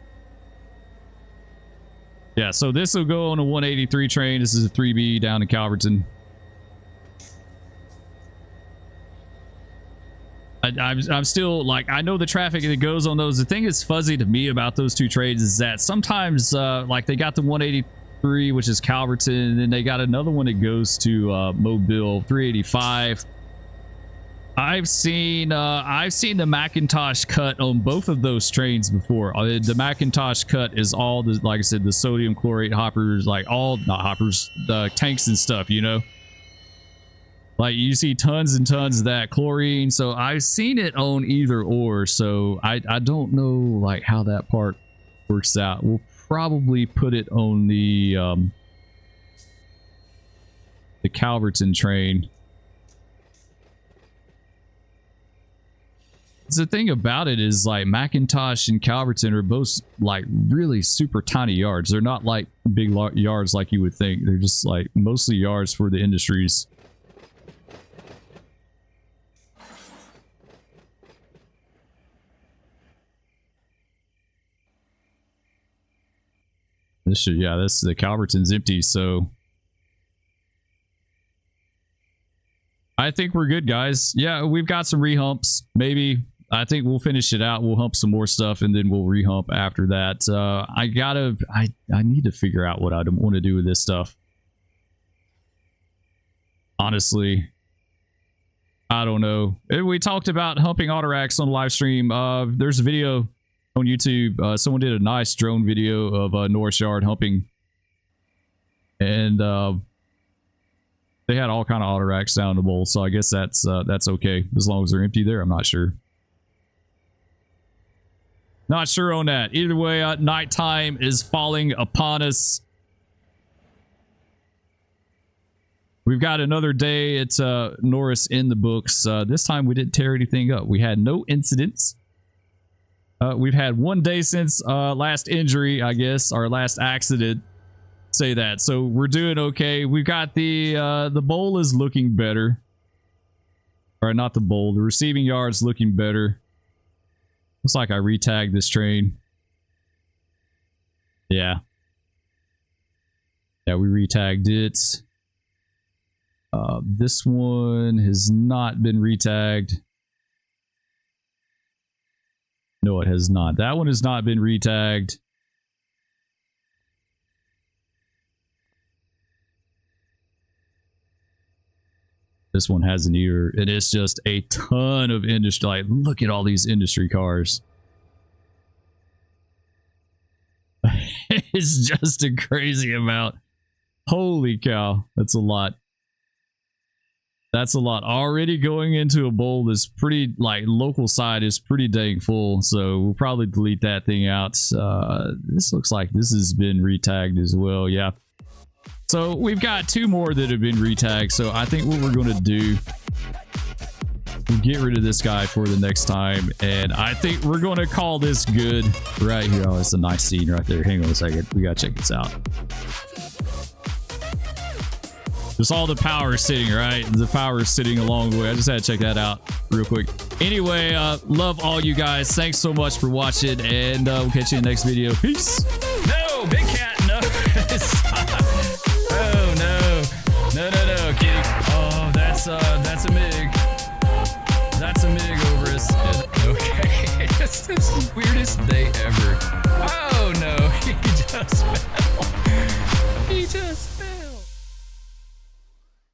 yeah, so this will go on a 183 train. This is a 3B down to Calverton. I'm still like, I know the traffic that goes on those. The thing that's fuzzy to me about those 2 trades is that sometimes like they got the 183, which is Calverton, and then they got another one that goes to Mobile, 385. I've seen the Macintosh cut on both of those trains before. The Macintosh cut is all the, like I said, the sodium chlorate hoppers, like all, not hoppers, the tanks and stuff, you know. Like you see tons and tons of that chlorine. So I've seen it on either or. So I don't know like how that part works out. We'll probably put it on the Calverton train. The thing about it is like Macintosh and Calverton are both like really super tiny yards. They're not like big yards like you would think. They're just like mostly yards for the industries. This should, yeah, this, the Calverton's empty, so I think we're good, guys. Yeah, we've got some rehumps. Maybe I think we'll finish it out. We'll hump some more stuff and then we'll rehump after that. I need to figure out what I want to do with this stuff. Honestly, I don't know. We talked about humping auto racks on the live stream. There's a video on YouTube. Someone did a nice drone video of Norris Yard humping, and they had all kind of auto racks down the bowl, so I guess that's okay as long as they're empty there. I'm not sure. Not sure on that. Either way, nighttime is falling upon us. We've got another day at Norris in the books. This time we didn't tear anything up. We had no incidents. We've had 1 day since last injury, I guess, our last accident. Say that. So we're doing okay. We've got the bowl is looking better. Or not the bowl. The receiving yard's looking better. Looks like I retagged this train. Yeah. Yeah, we retagged it. This one has not been retagged. No, it has not. That one has not been retagged. This one hasn't either. And it's just a ton of industry. Like, look at all these industry cars. It's just a crazy amount. Holy cow. That's a lot. That's a lot. Already going into a bowl that's pretty, like, local side is pretty dang full. So we'll probably delete that thing out. This looks like this has been retagged as well. Yeah. So we've got 2 more that have been retagged. So I think what we're going to do, we'll get rid of this guy for the next time. And I think we're going to call this good right here. Oh, it's a nice scene right there. Hang on a second. We got to check this out. Just all the power sitting, right? The power is sitting along the way. I just had to check that out real quick. Anyway, love all you guys. Thanks so much for watching, and we'll catch you in the next video. Peace. No, big cat, no. Oh, no, kitty. Oh, that's a MiG. That's a MiG over us. Okay.